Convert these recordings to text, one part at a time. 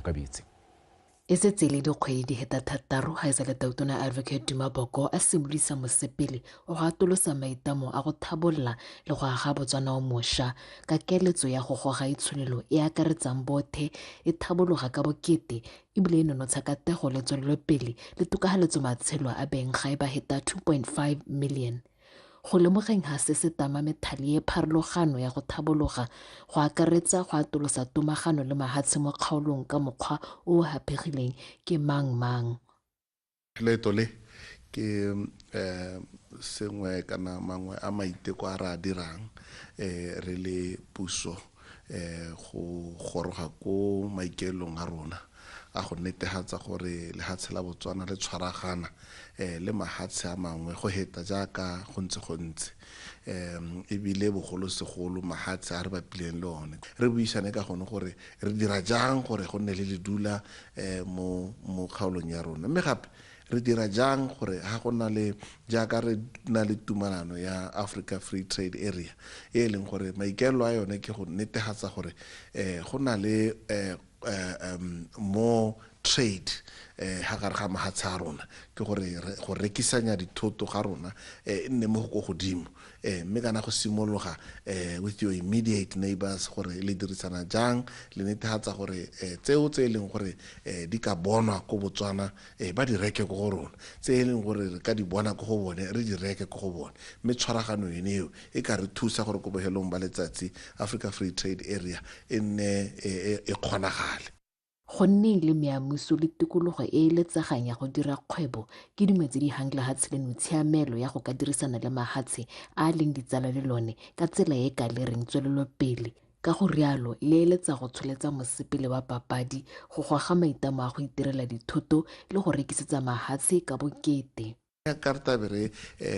Onkabetse. E setse le dikgwedi di heta thataro ga isale Tona Advocate Duma Boko a simolisa mosepele o go atolosa maitamo a go thabolla le go aga Botswana o mošwa ka keletso ya go goga itsholelo e akaretsang bothe e thabologa ka bokete ebile e nonotsha katego le tswelelopele le tokafaletso matshelo a beng ga e ba heta 2.5 million. Go lemogeng ga se setama methale e pharologano ya go thabologa go akaretsa go atolosa tomagano le mahatshe mo kgaolong ka mokgwa o o hapegileng ke mang. Leeto le ke sengwe kana mangwe a maiteko a re a dirang re le puso go goroga ko maikeelong a rona a go netefatsa gore lehatshe la Botswana le tshwaragana le mahatshe a mangwe go heta jaaka go ntse ebile bogolosegolo mahatshe a re bapileng le one re buisane ka gone gore re dira jang gore go nne le ledula mo kgaolong ya rona mme gape re dira jang gore ha go na le jaaka re na le tumalano ya Africa Free Trade Area e leng gore maikelo a yone ke go netefatsa gore go na le more trade ha gare ga mahatshe a rona ke gore go rekisanya dithoto ga rona nne mo go godimo mme kana go simologa with your immediate neighbors gore le dirisana jang le netefatsa gore tseo tse leng gore di ka bonwa go Botswana ba di reke go rona tse leng gore re ka di bona go bone re di reke go bone mme tshwaragano eno e ka re thusa gore go bohelong ba letsatsi Africa Free Trade Area e nne e kgonagale. Go nne le meamuso le tikologo e letsagang ya go dira kgwebo ke dingwe tse di hang lehatshe leno tshiamelo ya go ka dirisana le mahatshe a leng ditsala le lone ka tsela e ka le reng tswelelopele ka go rialo le eletsa go tsholetsa mosepele wa papadi go goga maitamo a go itirela dithoto le go rekisetsa mahatshe ka bokete. Karta re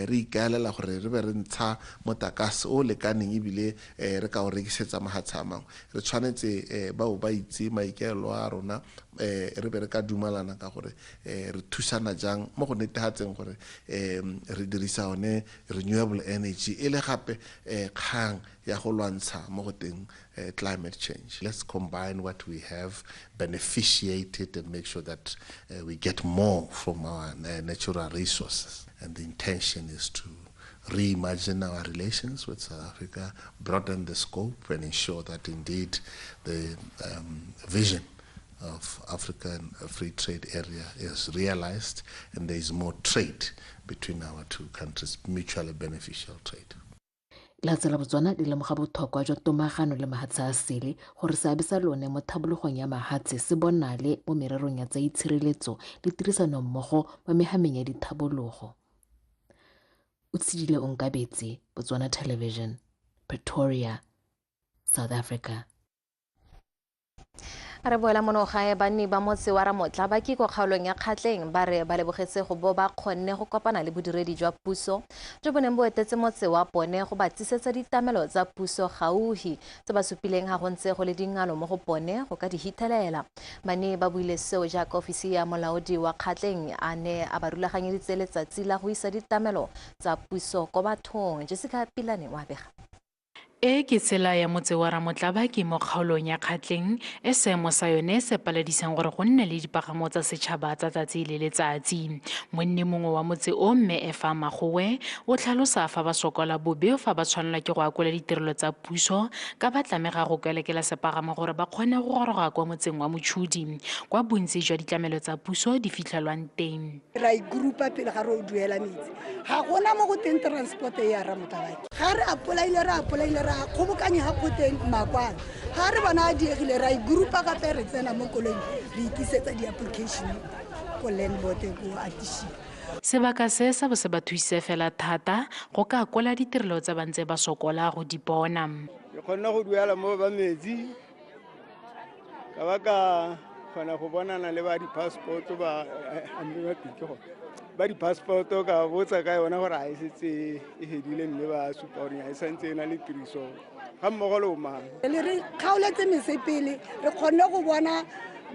ikaelela gore re be re ntsha motakase o lekaneng ebile re ka o rekisetsa mahatshe a mangwe re tshwanetse bao ba itse maikelo a rona re be re ka dumalana ka gore re thusana jang mo go netefatseng gore re dirisa one renewable energy e le gape kgang ya go lwantsha mo go teng climate change. Let's combine what we have, beneficiate it and make sure that we get more from our natural resources. And the intention is to reimagine our relations with South Africa, broaden the scope and ensure that indeed the vision of African Free Trade Area is realized and there is more trade between our two countries, mutually beneficial trade. Lehatshe la Botswana le lemoga botlhokwa jwa tomagano le mahatshe a sele gore seabe sa lone mo thabologong ya mahatshe se bonale mo mererong ya tsa itshireletso le tirisano mmogo mo mehameng ya dithabologo. Utshidile Onkabetse, Botswana Television, Pretoria, South Africa. Re boela mono gae banni ba motse wa Ramotla ba ke go kgaolong ya Kgatleng ba re ba lebogetse go bo ba kgonne go kopana le bodiredi jwa puso jo boneng bo etetse motse wa bone go ba tsisetsa ditamelo tsa puso gauhi tse ba supileng ga go ntse go le dingalo mo go bone go ka di hitelela. Banni ba buile seo jaaka ofisi ya molaodi wa Kgatleng a ne a ba rulaganyeditse letsatsi la go isa ditamelo tsa puso ko bathong. Jessica Pilane wa bega. Ke tsela ya motse wa Ramotla ba ke mo kgaolong ya Kgatleng e seemo sa yone se paledisang gore go nne le dipagamo tsa setšhaba tsa tsatsi le letsatsi. Monni mongwe wa motse o mme Efa Magowe o tlhalosa fa ba sokola bobe fa ba tshwanela ke go akola ditirelo tsa puso ka ba tlamega go kelekela sepagamo gore ba kgone go goroga kwa motseng wa Motšhudi kwa bontsi jwa ditlamelo tsa puso di fitlhelwang teng. Ra igroupa pele ga re o duela metsi ga gona mo go teng transport ya Ramotla ga re apolaile ra kgobokanya ga go teng makwana ga re bona a diegile ra igroupa gape re tsena mo kolong re ikisetsa di-application ko land board ko Atishi. Sebaka se sa bo se ba thuse fela thata go ka akola ditirelo tsa bantse ba sokola go di bona. Re kgona go duela mo ba metsi ka baka kgona go bonana le ba di-passport ba di-passport ka botsa ka yona gore a e setse e hedile mme ba supa gore a e santse e na le tiriso ga mmogo le o mang. Le re kgaoletse mesepele re kgonne go bona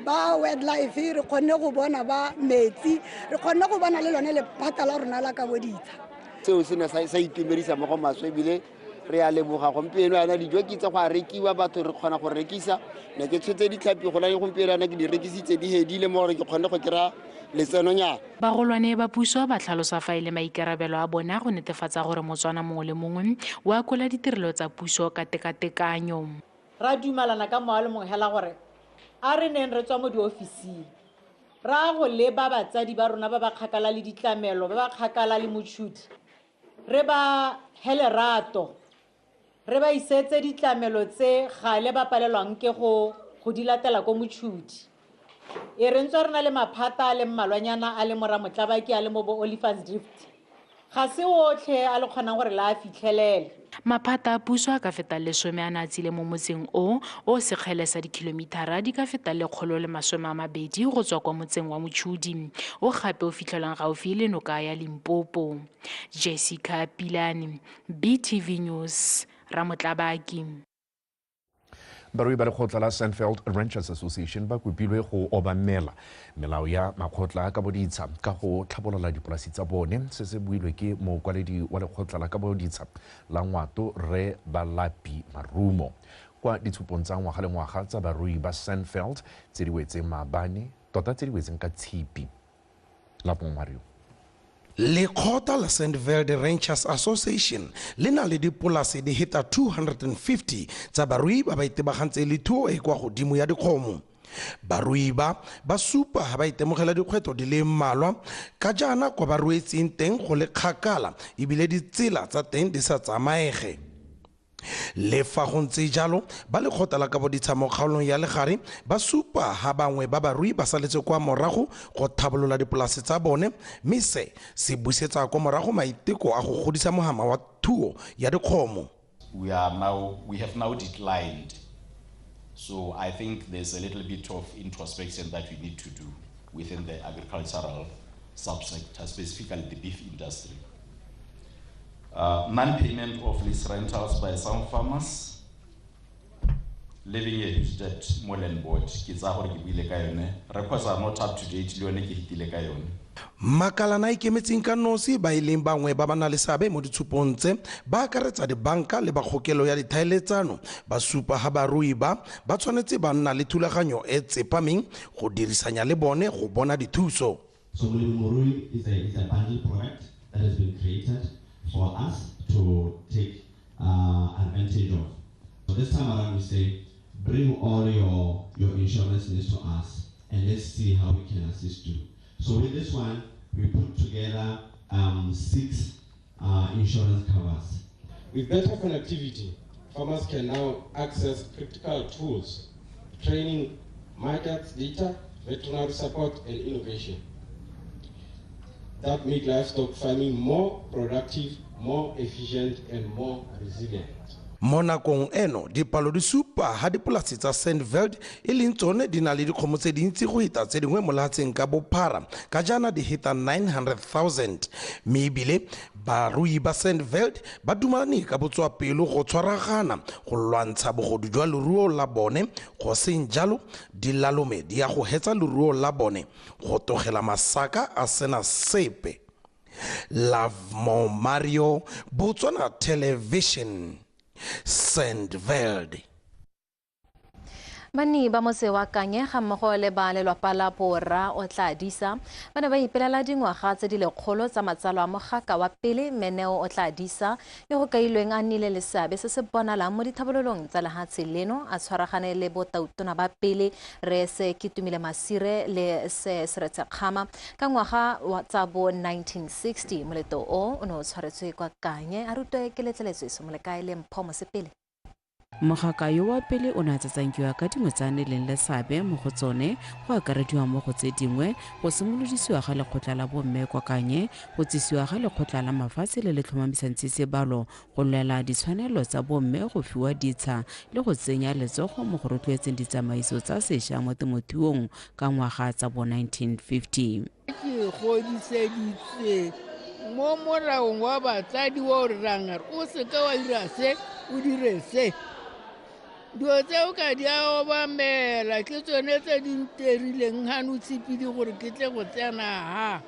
ba wildlife re kgonne go bona ba metsi re kgonne go bona le lone lephata la rona la ka boditsha seo se ne sa itumedisa mo go maswe ebile re a leboga gompieno yana dijo ke tsa go a rekiwa batho re kgona go rekisa ne ke tshotse ditlhapi go la gompieno yana ke di rekisitse di hedile mo gore ke kgone go kry-a letsenonyana. Bagolwane ba puso ba tlhalosa fa e le maikarabelo a bona go netefatsa gore motswana mongwe le mongwe o akola ditirelo tsa puso ka tekatekanyo. Ra dumalana ka moa le mongwe hela gore a re neng re tswa mo diofising ra go leba batsadi ba rona ba ba kgakala le ditlamelo ba ba kgakala le motšhudi re ba hele rato re ba isetse ditlamelo tse gale ba palelwang ke go di latela ko motšhudi e re ntse re na le maphata a le mmalwanyana a le mora Motlabaki a le mo bo Olifants Drift ga se otlhe a le kgonang gore la a fitlhelele. Maphata a puso a ka feta 10 a natsile mo motseng o sekgele sa dikilomithara di ka feta 120 go tswa kwa motseng wa motšhudi o gape o fitlhelwang gaufi le noka ya Limpopo. Jessica Pilani, BTV News, Ramotlabaki. Barui ba lekgotla la Sandveld Ranchers Association ba kopilwe go obamela melao ya makgotla ka boditsha ka go tlhabolola dipolasi tsa bone se se builwe ke mokwaledi wa lekgotla la ka boditsha la Ngwato Re Balapi Marumo kwa ditshupong tsa ngwaga le ngwaga tsa barui ba Sandveld tse di wetseng maabane tota tse di wetseng ka tshipi la Mario. Lekgotla la Sandveld Ranchers Association le na le dipolase di heta 250 tsa barui ba ba itebagantse le thuo e kwa godimo ya dikgomo. Barui ba supa ha ba itemogela dikgwetlho di le mmalwa ka jana kwa ba ruetseng teng go le kgakala ebile ditsela tsa teng di sa tsamaege. Le fa go ntse jalo ba lekgotla la ka boditsha mo kgaolong ya legare ba supa ha bangwe ba barui ba saletse kwa morago go thabolola dipolase tsa bone mme se busetsa kwa morago maiteko a go godisa mohama wa thuo ya dikgomo. We have now declined, so I think there's a little bit of introspection that we need to do within the agricultural subsector, specifically the beef industry. Non-payment of lease rentals by some farmers, leaving a huge debt molen board. Records are not up to date. Makalana ikemetseng ka nosi ba ileng bangwe ba bana le sabe mo ditshupong tse ba akaretsa dibanka le bagokelo ya dithaeletsano ba supa ha barui ba tshwanetse ba nna le thulaganyo e tsepameng go dirisanya le bone go bona dithuso. So Morui is a bundle product that has been created for us to take advantage of. So this time around we say, bring all your insurance needs to us and let's see how we can assist you. So with this one, we put together 6 insurance covers. With better connectivity, farmers can now access critical tools, training, markets, data, veterinary support, and innovation that make livestock farming more productive, more efficient, and more resilient. Mo nakong eno dipalo di supa ha dipolasi tsa Sandveld e leng tsone di na le dikgomo tse dintsi go heta tse dingwe mo lehatsheng ka bophara ka jana di heta 900,000 mme ebile barui ba Sandveld ba dumalane ka botswapelo go tshwaragana go lwantsha bogodu jwa leruo la bone go seng jalo dilalome di ya go hetsa leruo la bone go togela masaka a sena sepe. Love Mo Mario, Botswana Television, Sandveld. Bani ba mose wa kanye ga mmogo le ba lelapa la Bora o tla disa ba ne ba ipelela dingwaga tse di lekgolo tsa matsalo a mogaka wa pele Meneo o tla disa le go kailweng a nnile le seabe se se bonalang mo dithabololong tsa lehatshe leno a tshwaragane le botautona ba pele re se Kitumile Masire le se Seretsekgama ka ngwaga wa tsa bo 1960 moleto o no tshwaretswe kwa kanye a rutwe ke letleletswe se molekae le Mpho Mosepele. Mogaka yo wa pele o natsetsankiwa ka dingwe tsa neleng le sabe mo go tsone go akarediwa mo go tse dingwe go simolodisiwa ga lekgotla la bomme kwa kanye go tsisiwa ga lekgotla la mafatshe le le tlhomamisang tsitsebalo go lwela ditshwanelo tsa bomme go fiwa ditsha le go tsenya letsogo mo go rotloetseng ditsamaiso tsa sešwa mo temothuong ka ngwaga tsa bo 1950. Ke godiseditse mo moraong wa batsadi wa re ranga o se ka wa dira se o dire se. Dio tse o ka di a obamela ke tsone tse di nterileng ga no tshipidi gore ke tle go tsena ha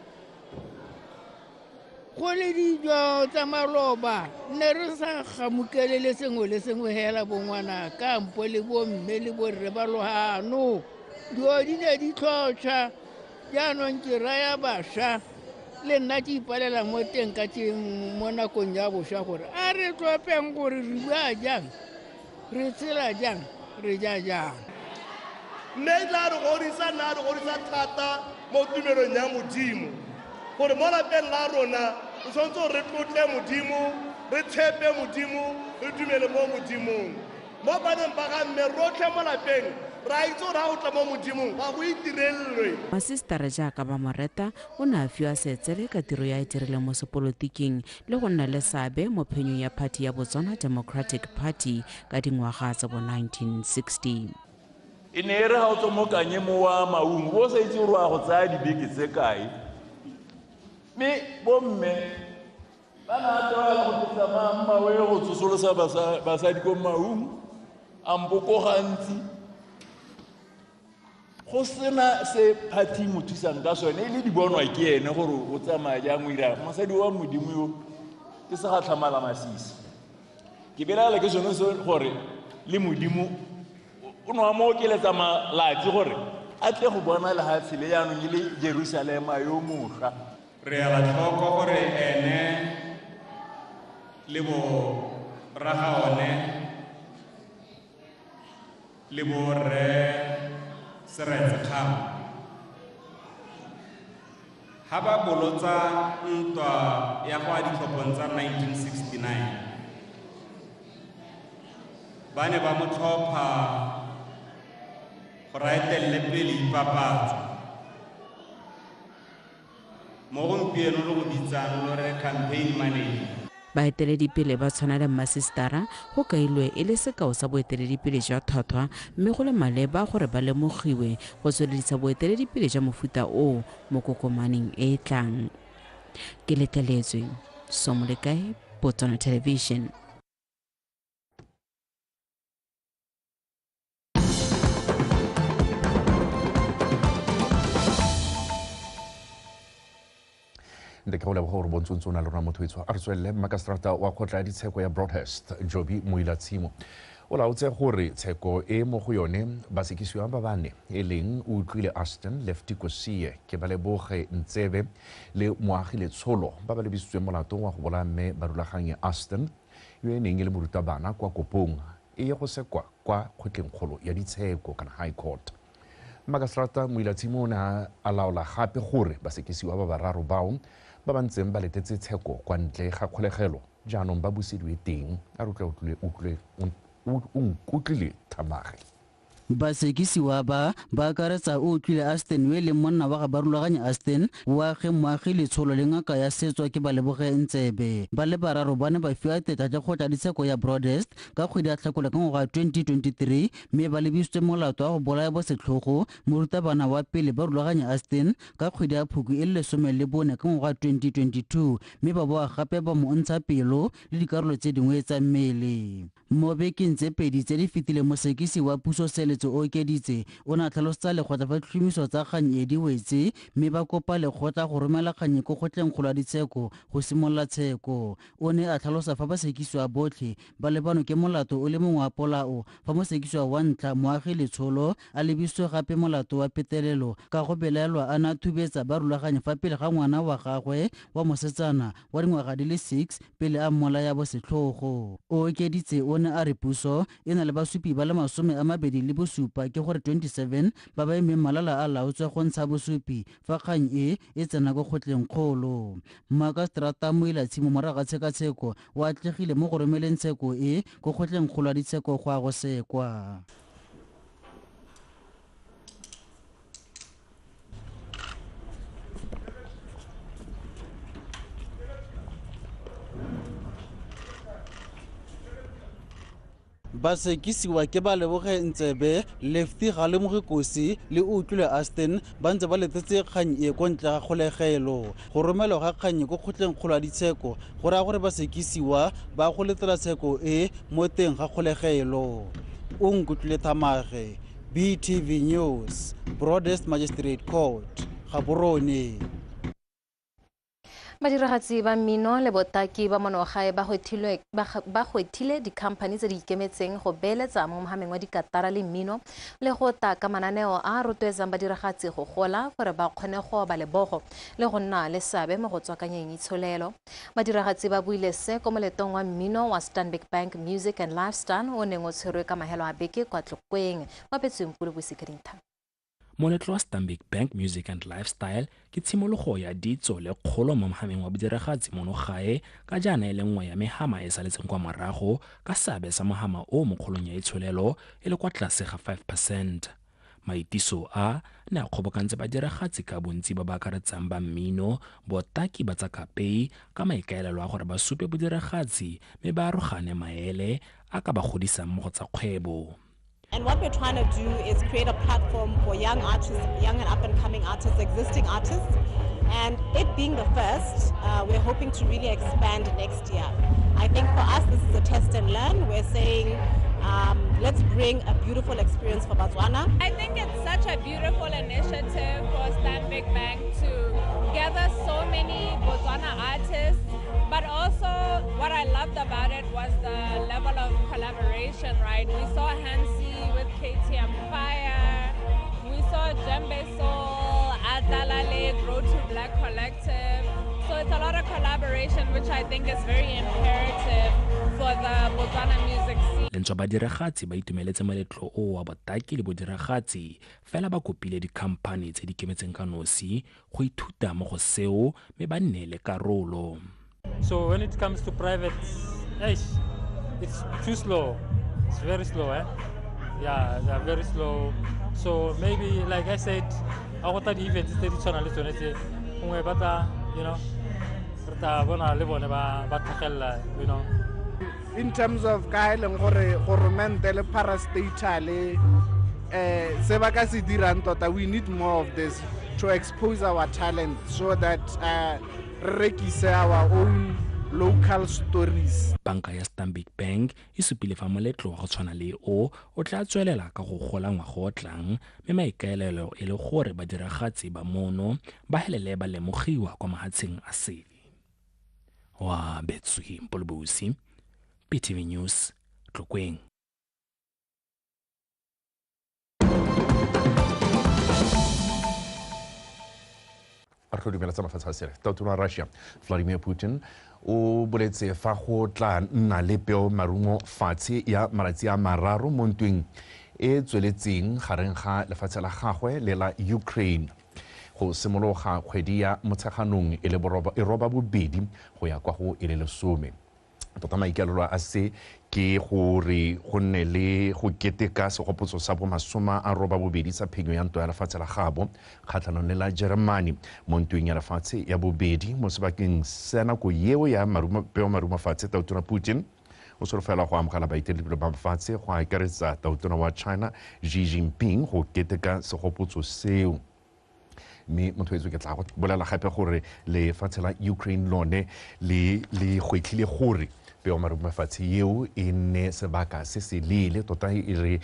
go le dijo tsa maloba ne re sa gamukele le sengwe hela bongwana kampo le bomme le borre ba lohano dio di ne di tlhotlha jaanong ke raya bašwa le nna ke ipalela mo teng ka tse mo nakong ya bošwa gore a re tlhopeng gore re bua jang re tshela jang re ja jang mme tla re godisa thata mo tumelong ya modimo gore mo lapeng la rona re tshwanetse gore re tlotle modimo re tshepe modimo re dumele mo modimong mo baneng ba ga mme rotlhe mo lapeng ra itse gore ga o tla mo modimong ga go itirelelwe masistara jaaka ba moreta o ne a fiwa seetsebe ka tiro ya e dirileng mo sepolotiking le go nna le seabe mo phenyong ya party ya Botswana Democratic Party ka dingwaga tsa bo 1960. E ne re ga o tsomokanye mo wa maungo bo sa itse gore a go tsaya dibeke tse kae mme bomme ba na tlogela go tlisa mmawe go tsosolosa basadi ko maungo ampoko gantsi go sena se party mo thusang ka sone e le di bonwa ke ene gore o tsamaya jang o ira mosadi wa modimo yo ke se ga tlhamala masisi ke belela ke sone se gore le modimo o no mo ke letsa malatsi gore a tle go bona le ha tshile yaanong le Jerusalema yo moga re a la tlhoko gore ene le bo raga one le bo re seretse kgam ha ba bolotsa ntwa ya go a ditlhophong tsa 1969 ba ne ba mo tlhopha go raetelle pele ipapatso mo gompieno le go bitsang lo re campaign manager. baeteledipele ba tshwana le masistara go kailwe e le sekao sa boeteledipele jwa tlhotlhwa mme go le maleba gore ba lemogiwe go tsweledisa boeteledipele jwa mofuta o mo kokomaneng e e tlang. Ke letleletswe Somolekae, Botswana Television. nte ke go leboga gore bontsontse o na le rona motho etswa a re tswelele makaseterata wa kgotla ya ditsheko ya Broadhurst Jobi Moilatshimo o laotse gore tsheko e mo go yone basekisiwa ba bane e leng o utlwile Aston Lefty Kosie ke ba leboge Ntsebe le moagi letsholo ba ba lebisitsweng molato wa go bola mme ba rulaganye Aston yo e neng e le morutabana kwa kopong e ye go sekwa kwa kgotlengkgolo ya ditsheko kana High Court. Makaseterata Moilatshimo o ne a laola gape gore basekisiwa ba bararo bao ba ba ntseng ba letetse tsheko kwa ntle ga kgolegelo jaanong ba busediwe teng a re utlwile Thamage. basekisiwa ba akaretsa o utlwile Aston yo e leng monna wa ga ba rulaganye Aston moagi letsholo le ngaka ya setswa ke Baleboge Ntsebe ba le bararo ba ne ba fiwa tetla ja kgotla ditsheko ya Broadhurst ka kgwedi ya Tlhakole ka ngwaga 2023 mme ba lebisitswe molato wa go bolaya bosetlhogo morutabana wa pele ba rulaganye Aston ka kgwedi ya Phukwi e le 14 ka ngwaga 2022 mme ba boa gape ba mo ntsha pelo le dikarolo tse dingwe tsa mmele. Mo bekeng tse pedi tse di fetile mosekisi wa puso Seletso o okeditse o na tlhalosetsa lekgotla fa tlhomiso tsa kgang e di wetse mme ba kopa lekgotla go romela kgang ko kgotlengkgolo ya ditsheko go simolola tsheko. O ne a tlhalosa fa basekisiwa botlhe ba lebano ke molato o le mongwe wa polao fa mosekisiwa wa ntlha moagi letsholo a lebisitswe gape molato wa petelelo ka go belaelwa a na thubetsa ba rulaganye fa pele ga ngwana wa gagwe wa mosetsana wa dingwaga di le 6 pele a mmolaya bosetlhogo. O okeditse o ne a re puso e na le basupi ba le 27 ke gore 27 ba ba emeng malala a laotswe go ntsha bosupi fa kgang e tsena go kgotlengkgolo. Makaseterata Moilatshimo morago ga tshekatsheko o atlegile mo go romeleng tsheko e go kgotlengkgolo ya ditsheko go a go sekwa. basekisiwa ke Baleboge Ntsebe Lefty Kosie le utlwile Aston ba ntse ba letetse kgang e ko ntle ga kgolegelo go romelwa ga kgang ko kgotlengkgolo ya ditsheko go raya gore basekisiwa ba go letela tsheko e mo teng ga kgolegelo. O nkutlwile Thamage, BTV News, Broadhurst Magistrate Court, Gaborone. Badiragatsi ba mmino le botaki ba monogae ba gwethile dikhamphane tse di ikemetseng go beeletsa mo mogameng wa dikatara le mmino le go taka mananeo a rotloetsang badiragatsi go gola gore ba kgone go ba lebogo le go nna le seabe mo go tswakanyeng itsholelo. Badiragatsi ba buile se ko moletong wa mmino wa Stanbic Bank Music and Lifestyle o neng o tshwerwe ka mahelo a beke kwa Tlokweng wa Petsweng Bosikadintha. Moletlo wa Stanbic Bank Music and Lifestyle ke tshimologo ya ditso le kgolo mo mogameng wa bodiragatsi monogae ka jaana e le nngwe ya mehama e saletseng kwa morago ka seabe sa mogama o mo kgolong ya itsholelo e le kwa tlase ga 5%. Maitiso a ne a kgobokantse badiragatsi ka bontsi ba ba akaretsang ba mmino botaki ba tsa kapei ka maikaelelo a gore ba supe bodiragatsi mme ba arogane maele a ka ba godisang mo go tsa kgwebo. And what we're trying to do is create a platform for young artists, young and up-and-coming artists, existing artists. And it being the first, we're hoping to really expand next year. I think for us, this is a test and learn. We're saying, let's bring a beautiful experience for Botswana. I think it's such a beautiful initiative for Stanbic Bank to gather so many Botswana artists. But also, what I loved about it was the level of collaboration, right? We saw Hansi with KTM Fire, we saw Djembe Soul, Adalale, Grow to Black Collective. So it's a lot of collaboration, which I think is very imperative for the Botswana music scene. Lentswa badiragatsi ba itumeletse moletlo o wa botaki le bodiragatsi fela ba kopile dikhamphane tse di kemetseng ka nosi go ithuta mo go seo mme ba nne le karolo. So when it comes to private, it's too slow. It's very slow, eh? Yeah, they're very slow. So maybe, like I said, I want the events to you know. In terms of kaeleng gore mente le parastatale se ba ka se dirang tota, we need more of this to expose our talent so that rekise our own local stories. Banka ya Stanbic Bank e supile fa moletlo wa go tshwana le o tla tswelela ka go gola ngwaga o tlang mme maikaelelo e le gore badiragatsi ba mono ba helele ba lemogiwa kwa mahatsheng a sele. Wa Petsweng Bosikadintha, PTV News, Tlokweng. Tautona Russia Vladimir Putin o boletse fa go tla nna le peo marumo fatshe ya malatsi a mararo mo ntweng e tsweletseng gareng ga lefatshe la gagwe le la Ukraine go simologa kgwedi ya motsheganong e roba bobedi go ya kwa go ile lesome. Tota maikaelelo a se ke gore go nne le go keteka segopotso sa bo masoma a roba bobedi sa phenyo ya ntwa ya lefatshe la gabo kgatlhanong le la Germany mo ntweng ya lefatshe ya bobedi mo sebakeng sa nako yeo ya marumo fatshe. Tautona Putin o solofela go amogela baeteledipele ba mafatshe go akaretsa tautona wa China Xi Jinping go keteka segopotso seo. Mme mothoetso ke tla go bolela gape gore lefatshe la Ukraine lone le gwetlhile gore peo marumo fatshe yeo e nne sebaka se se leele tota e re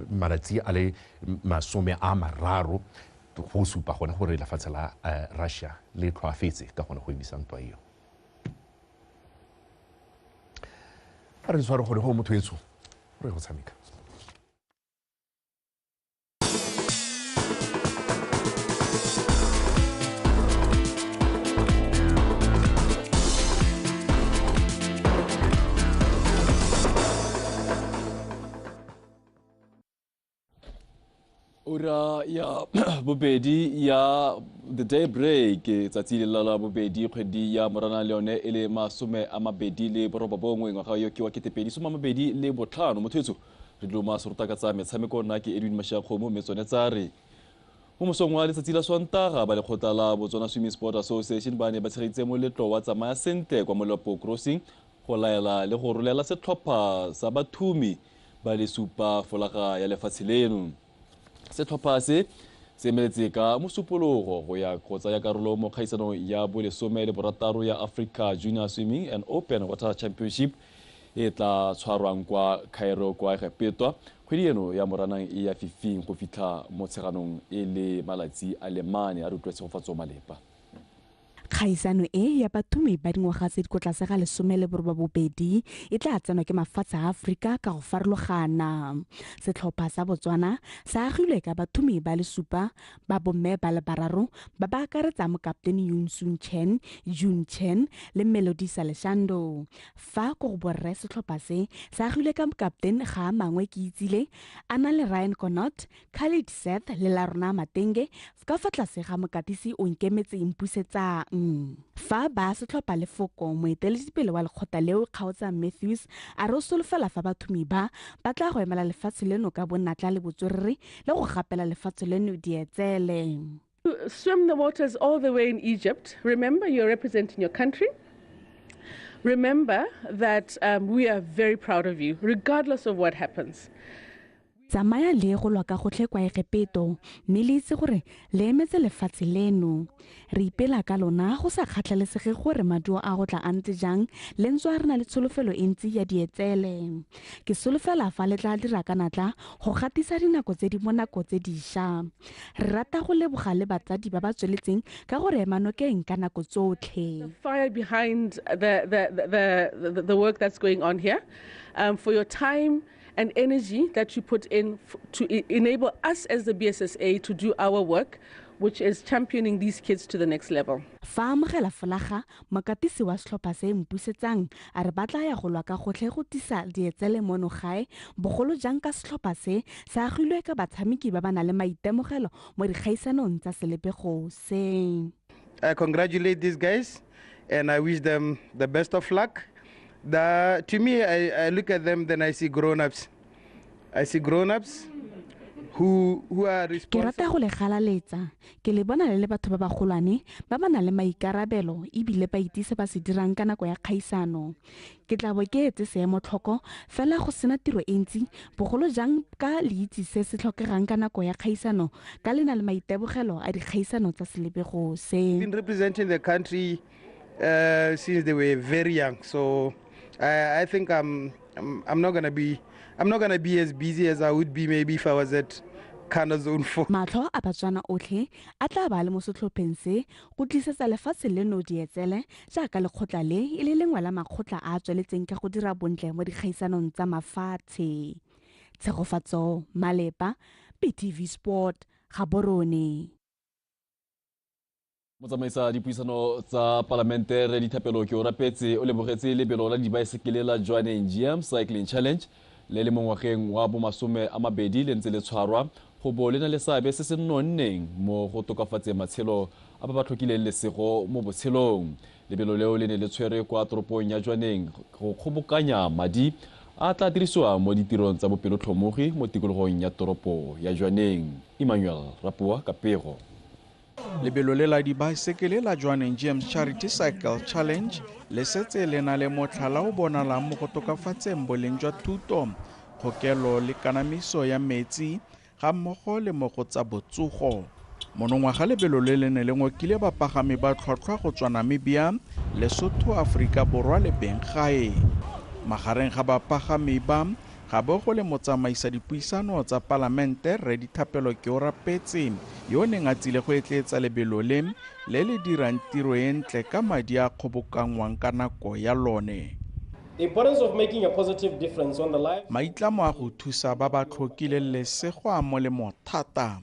malatsi a le masome a mararo go supa gone gore lefatshe la Russia le tlhoafetse ka gone go emisa ntwa eo. A re tshware gore go mothoetso re go tshameka. Ura ya bobedi ya the day break tsatsi la bobedi kgwedi ya Morana le yone e le masome a mabedi le boroba bongwe ngwaga yo ke wa ketepedi soma mabedi le botlhano mothoetso re dilo masorota ka tsa metshameko nna ke Edwin Mashakgomo metsone tsa re mo mosong wa letsatsi la Sontaga ba le khotla la Botswana Swimming Sport Association ba ne ba tshegitse moletlo wa tsamaya sentle kwa Molopo Crossing go laela le go rolela setlhopha sa bathumi ba le supa folaga ya lefatshe leno. Setlhopha se emeletse ka mosupologo go ya go tsaya karolo mo kgaisanong ya bolesome le borataro ya Africa Junior Swimming and Open Water Championship e tla tshwarwang kwa Cairo kwa Egepetwa. Kgwedi eno ya Moranang e ya fifing go fitlha mo tsheganong e le malatsi a le mane a rutwetse go fatso malepa. kgaisano e ya bathumi ba dingwaga tse di ko tlase ga 12 e tla tsenwa ke mafatshe a Afrika ka go farologana. Setlhopha sa Botswana sa agilwe ka bathumi ba le 7 ba bomme ba le 3 ba ba akaretsa mokaptene Yun Sun Chen, Jun Chen le Melody Saleshando. Fa go go borre setlhopha se sa agilwe ka mokaptene ga mangwe ke itsile a na le Ryan Connaught, Khalid Seth le Larona Matenge ka fa tlase ga mokatisi o nkemetse impusetsang. Fa ba setlhopha lefoko moeteledipele wa lekgotla leo Kgaotsa Matthews a re solofela fa bathumi ba tla go emela lefatshe leno ka bonnatla le botswerere le go gapela lefatshe leno dietsele. Swim the waters all the way in Egypt. Remember, you're representing your country. Remember that we are very proud of you, regardless of what happens. Tsamaya le go lwa ka gotlhe kwa Egepeto mme le itse gore le emetse lefatshe leno. Re ipela ka lona go sa kgathalesege gore maduo a go tla a ntse jang le ntse a rena le tsholofelo e ntsi ya dietsele. Ke solofela fa le tla dira ka natla go gatisa dinako tse di mo nako tse dišwa. Re rata go leboga le batsadi ba ba tsweletseng ka gore ema nokeng ka nako tsotlhe. Fire behind the work that's going on here, for your time and energy that you put in to enable us as the BSSA to do our work, which is championing these kids to the next level. Fa amogela folaga mokatisi wa setlhopha se mpusetsang a re batla ya go lwa ka gotlhe go tisa dietsele mono gae bogolo jang ka setlhopha se sa agilwe ka batshameki ba ba na le maitemogelo mo dikgaisanong tsa selebego se. I congratulate these guys and I wish them the best of luck. To me, I look at them, then I see grown-ups. I see grown-ups who are responsible. Ke rata go le galaletsa ke le bona le batho ba bagolwane ba ba na le maikarabelo ebile ba itse ba se dirang ka nako ya kgaisano. Ke tla bo ke etse seemo tlhoko fela go sena tiro e ntsi bogolo jang ka le itse se se tlhokegang ka nako ya kgaisano ka lena le maitebogelo a dikgaisano tsa selebego se. Been representing the country since they were very young, so I think I'm not gonna be as busy as I would be maybe if I was at Kana Zone 4. Matlho a Batswana otlhe a tla ba le mo setlhopheng se go tlisetsa lefatshe leno dietsele jaaka lekgotla le e le lengwe la makgotla a tsweletseng ka go dira bontle mo dikgaisanong tsa mafatshe. Tshegofatso Malepa, PTV Sport, Gaborone. Motsamaisa dipuisano tsa Palamente Re Dithapelo ke o rapetse o lebogetse lebelo la dibaesekele la Johannesburg Cycling Challenge le le mongwageng wa bo 20 le ntse le tshwarwa go bo le na le sabe se se nonneng mo go tokafatseng matshelo a ba tlhokileng lesego mo botshelong. Lebelo leo le ne le tshwere kwa toropong ya Johannesburg go kgobokanya madi a tla dirisiwa mo ditirong tsa bopelotlhomogi mo tikologong ya toropo ya Johannesburg. Emmanuel Rapua Kapego. Lebelo le la dibaesekele la Johannesburg Charity Cycle Challenge le setse le na le motlhala o bonalang mo go tokafatseng boleng jwa thuto, kgokelo le kanamiso ya metsi ga mmogo le mo go tsa botsogo. Monongwaga lebelo le le ne le ngokile bapagami ba tlhotlhwa go tswa Namibia, Lesotho, Aforika Borwa le Bengae. Magareng ga bapagami ba ga bo go le motsamaisa dipuisano tsa Palamente Re Dithapelo ke o rapetse yo neng a tsile go etletsa lebelo le le dirang tiro e ntle ka madi a kgobokangwang ka nako ya lone. The importance of making a positive difference on the life. Maitlamo a go thusa ba ba tlhokile lesego a molemo thata.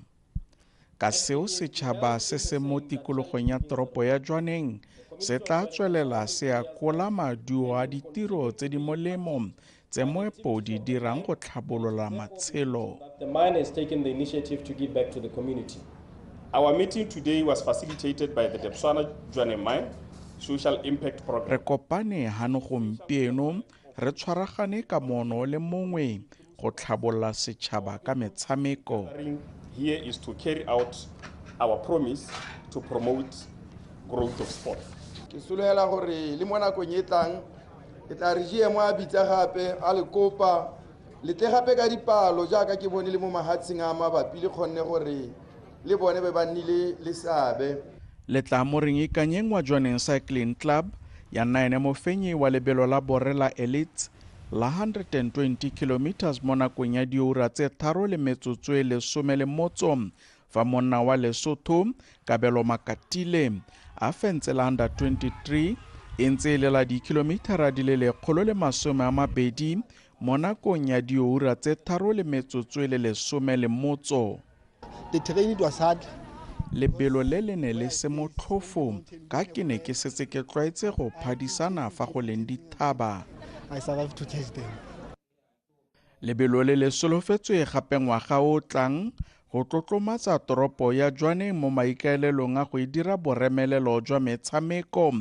Ka seo setšhaba se se mo tikologong ya toropo ya Johannesburg se tla tswelela se akola maduo a ditiro tse di molemo tse moepo di dirang go tlhabolola matshelo. The mine has taken the initiative to give back to the community. Our meeting today was facilitated by the Debswana Johannesburg Mine Social Impact Program. Re kopane hano gompieno re tshwaragane ka mono le mongwe go tlhabolola setšhaba ka metshameko. Here is to carry out our promise to promote growth of sport. Ke sologela gore le mo nakong e tlang ke tla re mo a bitsa gape a le kopa le tle gape ka dipalo jaaka ke bone le mo mahatsing a mabapi le kgonne gore le bone be ba nnile le sabe. Le tla mo reng ikanyeng wa Johannesburg Cycling Club ya 9 mo fenyi wa lebelo la Borela Elite la 120 kilometers mo nakong ya diura tse 3 le metsotso e 10 le motso fa monna wa Lesotho Kabelo Makatile a fentsela under 23 e ntse e lela dikilomitara di le 120 mo nakong ya diura tse 3:10. The terrain it was hard. Lebelo le le ne le se motlhofo ka ke ne ke setse ke tlwaetse go phadisana fa go leng dithaba. I survived to catch them. Lebelo le le solofetswe gape ngwaga o tlang go tlotlomatsa toropo ya Jwaneng mo maikaelelong a go e dira boremelelo jwa metshameko,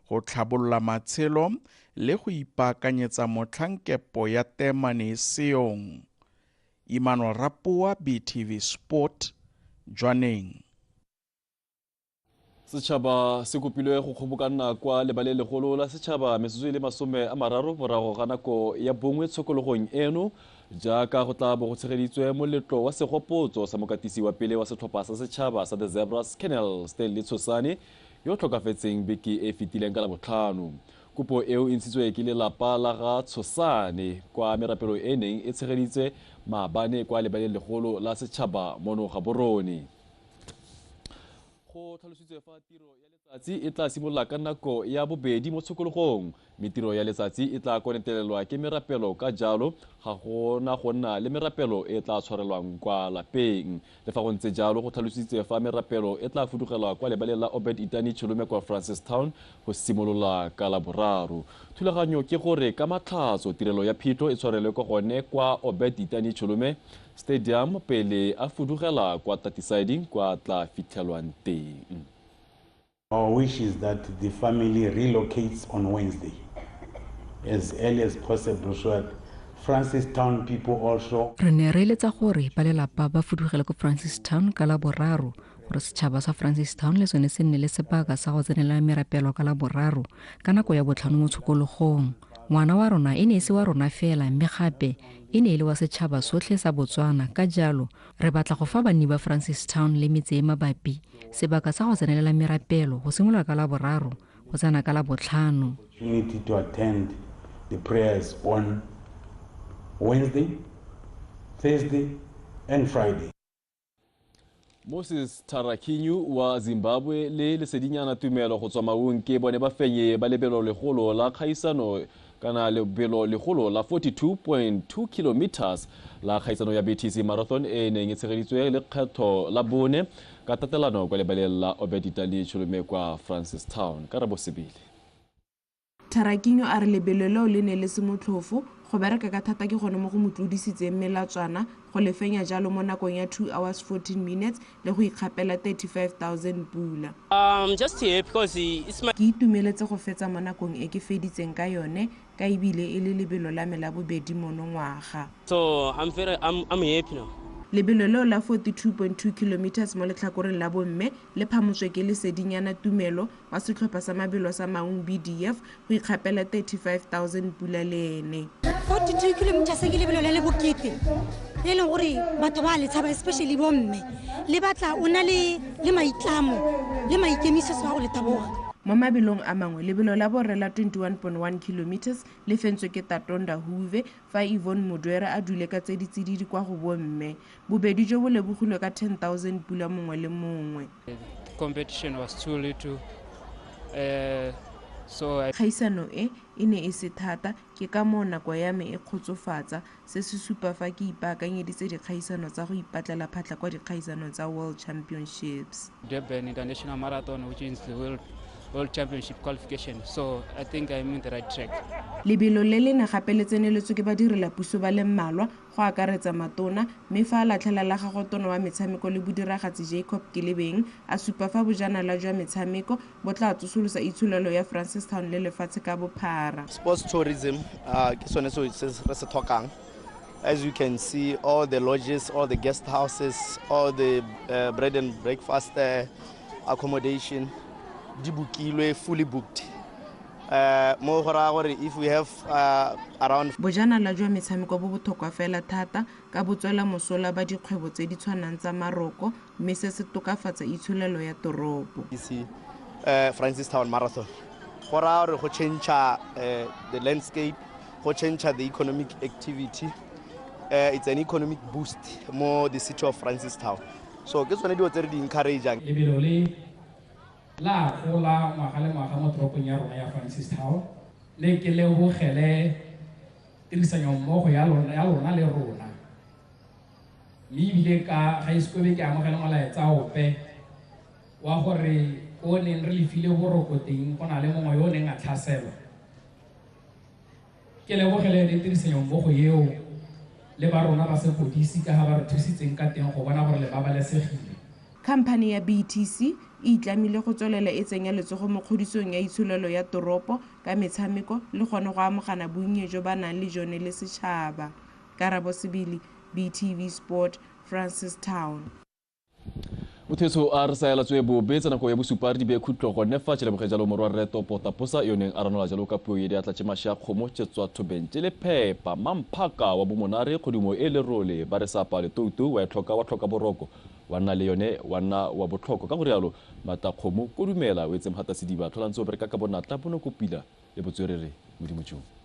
go tlhabolola matshelo le go ipaakanyetsa motlhankepo ya temane seong. Emmanuel Rapua, BTV Sport, Jwaneng. Setšhaba se kopilwe go kgobokana kwa lebaleng legolo la setšhaba metsotso e le 30 morago ga nako ya bongwe tshokologong eno jaaka go tla bo go tshegeditswe moletlo wa segopotso sa mokatisi wa pele wa setlhopha sa setšhaba sa The Zebras Colonel Stanley Tshosane yo tlhokafetseng beke e fetileng ka Labotlhano. Kopo eo e ntshitswe ke lelapa la ga Tshosane kwa merapelo e neng e tshegeditse maabane kwa lebaleng legolo la setšhaba mono Gaborone. Go tlhalositswe fa tiro ya letsatsi e tla simolola ka nako ya bobedi mo tshokologong, mme tiro ya letsatsi e tla konetelelwa ke merapelo ka jalo ga gona go nna le merapelo e tla tshwarelwang kwa lapeng. Le fa go ntse jalo go tlhalositswe fa merapelo e tla fudugelwa kwa lebaleng la Obed Itani Chulume kwa Francistown go simolola ka Laboraro. Thulaganyo ke gore ka matlhatso tirelo ya phito e tshwarelwe kwa gone kwa Obed Itani Chulume Stadium pele a fudugela kwa Tatisiding kwa tla fitlhelwang teng. Our wish is that the family relocates on Wednesday as early as possible so that Francistown people also. Re ne re eletsa gore ba lelapa ba fudugele ko Francistown ka Laboraro gore setšhaba sa Francistown le sone se nne le sebaka sa go tsenela merapelo ka Laboraro ka nako ya botlhano mo tshokologong. Ngwana wa rona e ne se wa rona fela mme gape e ne le wa setšhaba sotlhe sa Botswana ka jalo re batla go fa banni ba Francistown le metse e mabapi sebaka sa go tsenelela merapelo go simolola ka Laboraro go tsena ka Labotlhano. Opportunity to attend the prayers on Wednesday, Thursday and Friday. Moses Tarakinyu wa Zimbabwe le lesedinyana tumelo go tswa maung ke bone ba fenye ba lebelo legolo la kgaisano kana lebelo legolo la 42.2 kilometers la kgaisano ya BTC Marathon e neng e tshegeditswe le kgetho la bone ka tatelano kwa lebaleng la Obed Itani Chulume kwa Francistown. Karabo Sebile. Tarakinyo a re lebelo leo le ne le se motlhofo go bereka ka thata ke gone mo go motlodisitseng melatswana go lefenya jalo mo nakong ya 2 hours 14 minutes le go ikgapela 35,000 pula. Just here because it's my. Ke itumeletse go fetsa mo nakong e ke feditseng ka yone ka ibile e le lebelo la me la bobedi mono ngwaga. So I'm happy now. Lebelo leo la 42.2 kilometers mo letlhakoreng la bomme le phamotswe ke lesedinyana tumelo wa setlhopha sa mabelo sa maung BDF go ikgapela 35,000 pula le ene. 42 kilometers ke lebelo le le bokete le leng gore batho ba le tshaba especially bomme le batla o na le maitlamo le maikemisetso a go le taboga. Mo mabelong a mangwe lebelo la borre la 21.1 kilometers le fentswe ke Tatonda Huve fa Yvonne Modwera a dule ka tse ditsididi kwa go bomme bobedi jo bo lebogilwe ka 10,000 pula mongwe le mongwe. Competition was too little so kgaisano e ne e se thata ke ka mo nako ya me e kgotsofatsa se se supa fa ke ipaakanyeditse dikgaisano tsa go ipatlela phatla kwa dikgaisano tsa World Championships. Durban International Marathon which is the World Championship qualification, so I think I'm in the right track. Lebelo le le na gape le tseneletswe ke badirela puso ba le mmalwa go akaretsa matona mme fa la tlhela la gago tono wa metshameko le bodiragatsi Jacob Kilebeng a supa fa bojanala jwa metshameko bo tla tsosolosa itshulelo ya Francistown le lefatshe ka bophara. Sports tourism ke sone se re se tlhokang. As you can see, all the lodges, all the guest houses, all the bread and breakfast accommodation di bukilwe fully booked. Mo go ra gore if we have around bojanala jwa metshameko bo botlhokwa fela thata ka botswela mosola ba dikgwebo tse di tshwanang tsa maroko mme se se tokafatsa itshulelo ya toropo. Francistown Marathon go ra gore go change the landscape, go change the economic activity. It's an economic boost mo the city of Francistown. so ke tsone dilo tse re di encourageang. Lebelo le la gola ngwaga le ngwaga mo toropong ya rona ya Francistown le ke le bogele tirisanyo mmogo ya lona le rona. Mme ebile ka ga iskobe ke amogela molaetsa ope wa gore o neng re lefile borokoteng go na le mongwe yo o neng a tlhaselwa. Ke lebogele le tirisanyo mmogo eo le ba rona ba sepodisi ka ga ba re thusitseng ka teng go bona gore le babalesegile. Khamphane ya BTC e itlamile go tswelela e tsenya letsogo mo kgodisong ya itsholelo ya toropo ka metshameko le gone go amogana bonnye jo ba nang le jone le setšhaba. Karabo Sibili, BTV Sport, Francistown. Mothetso a re saela tswe bobe tsa nako ya bosupa re di be khutlo go nefa tshele bogejalo morwa reto potaposa yoneng a ranola jalo ka puo ye di atla tse masha khomo tsetswa thobentse le phepa mamphaka wa bomonare godimo e le role ba re sapa le toutu wa tlhoka boroko wa nna le yone wa nna wa botlhoko ka go rialo matakgomo kodumela o etse mhata sediba tlholantse o bereka ka bonatla bono kopila le botswerere modimo tšong.